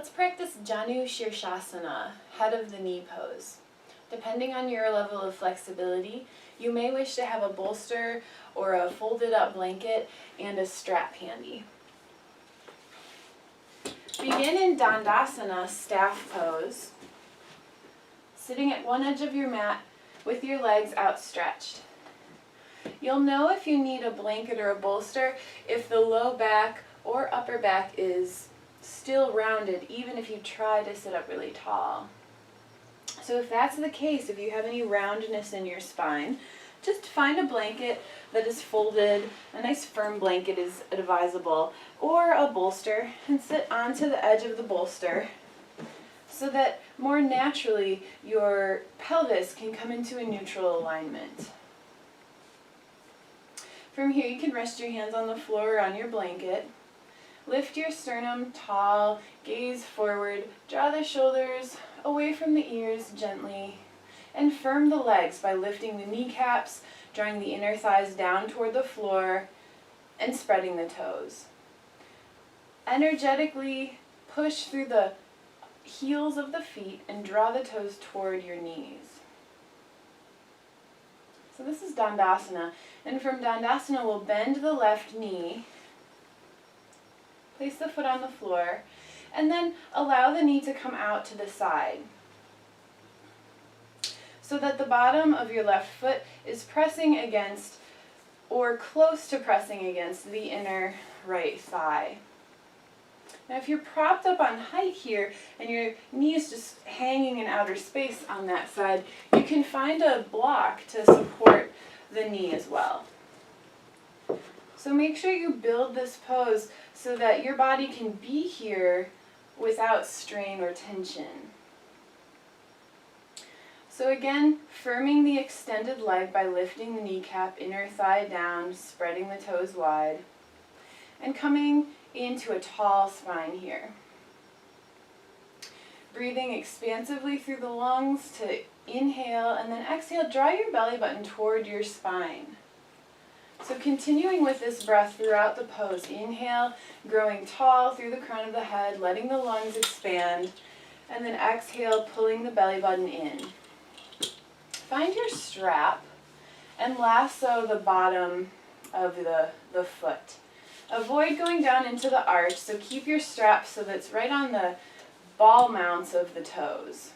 Let's practice Janu Sirsasana, head of the knee pose. Depending on your level of flexibility, you may wish to have a bolster or a folded up blanket and a strap handy. Begin in Dandasana, staff pose, sitting at one edge of your mat with your legs outstretched. You'll know if you need a blanket or a bolster if the low back or upper back is still rounded, even if you try to sit up really tall. So if that's the case, if you have any roundness in your spine, just find a blanket that is folded. A nice firm blanket is advisable, or a bolster, and sit onto the edge of the bolster so that more naturally your pelvis can come into a neutral alignment. From here, you can rest your hands on the floor or on your blanket. Lift your sternum tall, gaze forward, draw the shoulders away from the ears gently, and firm the legs by lifting the kneecaps, drawing the inner thighs down toward the floor, and spreading the toes. Energetically push through the heels of the feet and draw the toes toward your knees. So this is Dandasana, and from Dandasana we'll bend the left knee, place the foot on the floor, and then allow the knee to come out to the side so that the bottom of your left foot is pressing against or close to pressing against the inner right thigh. Now if you're propped up on height here and your knee is just hanging in outer space on that side, you can find a block to support the knee as well. So make sure you build this pose so that your body can be here without strain or tension. So again, firming the extended leg by lifting the kneecap, inner thigh down, spreading the toes wide, and coming into a tall spine here. Breathing expansively through the lungs to inhale, and then exhale, draw your belly button toward your spine. So continuing with this breath throughout the pose, inhale, growing tall through the crown of the head, letting the lungs expand, and then exhale, pulling the belly button in. Find your strap and lasso the bottom of the foot. Avoid going down into the arch, so keep your strap so that it's right on the ball mounts of the toes.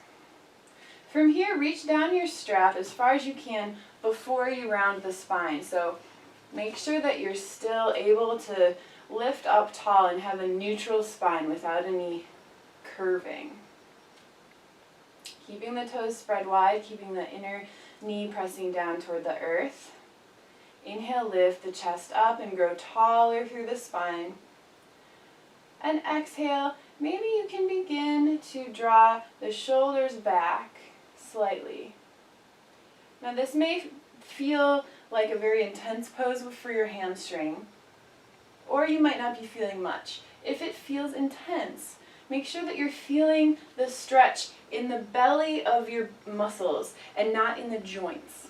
From here, reach down your strap as far as you can before you round the spine. So make sure that you're still able to lift up tall and have a neutral spine without any curving. Keeping the toes spread wide, keeping the inner knee pressing down toward the earth. Inhale, lift the chest up and grow taller through the spine. And exhale, maybe you can begin to draw the shoulders back slightly. Now this may feel like a very intense pose for your hamstring, or you might not be feeling much. If it feels intense, make sure that you're feeling the stretch in the belly of your muscles and not in the joints.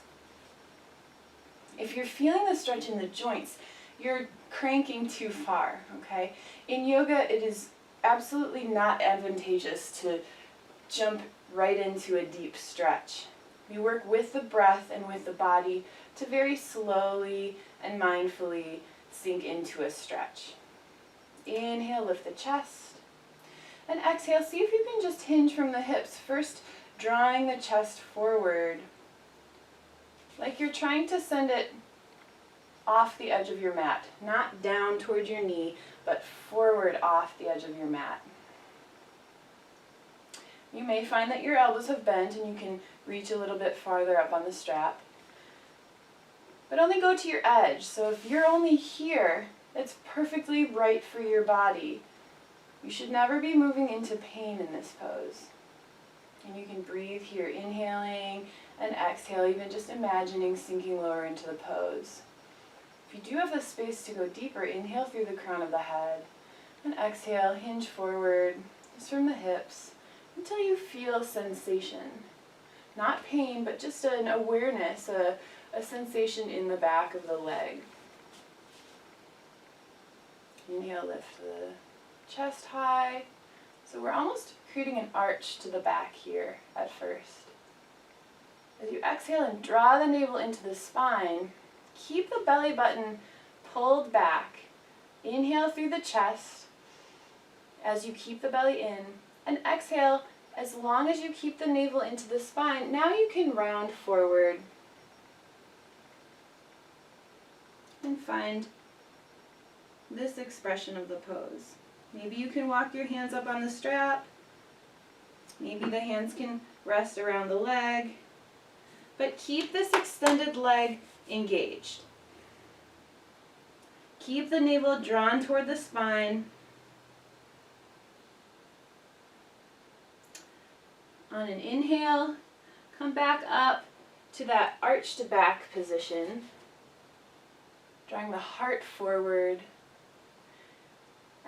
If you're feeling the stretch in the joints, you're cranking too far, okay? In yoga, it is absolutely not advantageous to jump right into a deep stretch. We work with the breath and with the body to very slowly and mindfully sink into a stretch. Inhale, lift the chest. And exhale, see if you can just hinge from the hips. First, drawing the chest forward, like you're trying to send it off the edge of your mat. Not down towards your knee, but forward off the edge of your mat. You may find that your elbows have bent and you can reach a little bit farther up on the strap. But only go to your edge. So if you're only here, it's perfectly right for your body. You should never be moving into pain in this pose. And you can breathe here, inhaling and exhale, even just imagining sinking lower into the pose. If you do have the space to go deeper, inhale through the crown of the head, and exhale, hinge forward, just from the hips, until you feel sensation. Not pain, but just an awareness, a sensation in the back of the leg. Inhale, lift the chest high, So we're almost creating an arch to the back here at first. As you exhale and draw the navel into the spine, keep the belly button pulled back. Inhale through the chest as you keep the belly in, and exhale as long as you keep the navel into the spine. Now you can round forward and find this expression of the pose. Maybe you can walk your hands up on the strap. Maybe the hands can rest around the leg. But keep this extended leg engaged. Keep the navel drawn toward the spine. On an inhale, come back up to that arched back position, drawing the heart forward.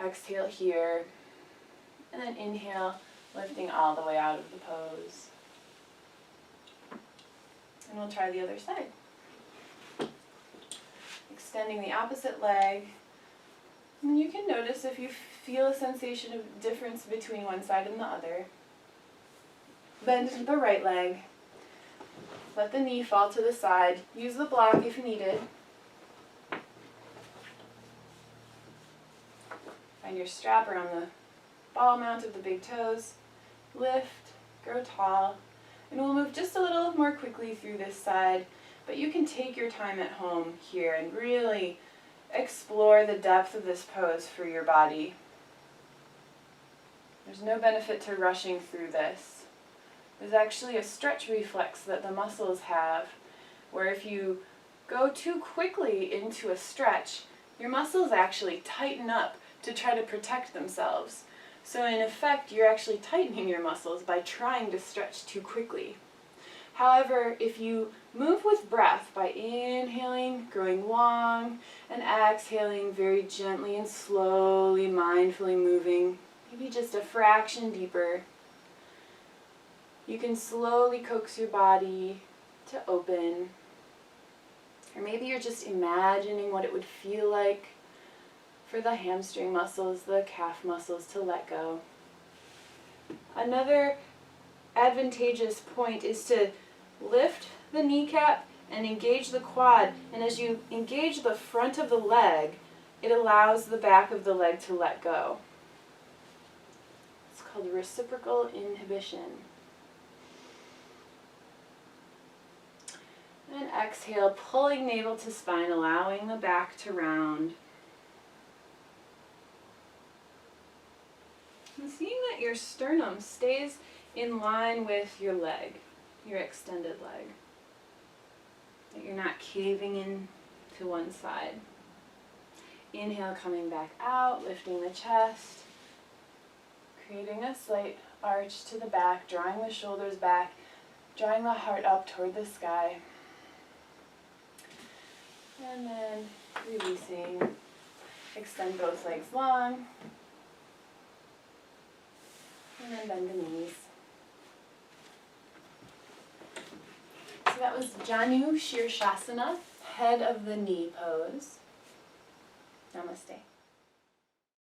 Exhale here, and then inhale, lifting all the way out of the pose. And we'll try the other side. Extending the opposite leg. And you can notice if you feel a sensation of difference between one side and the other. Bend the right leg. Let the knee fall to the side. Use the block if needed. Find your strap around the ball mount of the big toes. Lift, grow tall. And we'll move just a little more quickly through this side, but you can take your time at home here and really explore the depth of this pose for your body. There's no benefit to rushing through this. There's actually a stretch reflex that the muscles have, where if you go too quickly into a stretch, your muscles actually tighten up to try to protect themselves. So in effect, you're actually tightening your muscles by trying to stretch too quickly. However, if you move with breath by inhaling, growing long, and exhaling very gently and slowly, mindfully moving, maybe just a fraction deeper, you can slowly coax your body to open. Or maybe you're just imagining what it would feel like for the hamstring muscles, the calf muscles to let go. Another advantageous point is to lift the kneecap and engage the quad. And as you engage the front of the leg, it allows the back of the leg to let go. It's called reciprocal inhibition. And exhale, pulling navel to spine, allowing the back to round. And seeing that your sternum stays in line with your leg, your extended leg. That you're not caving in to one side. Inhale, coming back out, lifting the chest, creating a slight arch to the back, drawing the shoulders back, drawing the heart up toward the sky. And then releasing. Extend both legs long. And then bend the knees. So that was Janu Sirsasana, head of the knee pose. Namaste.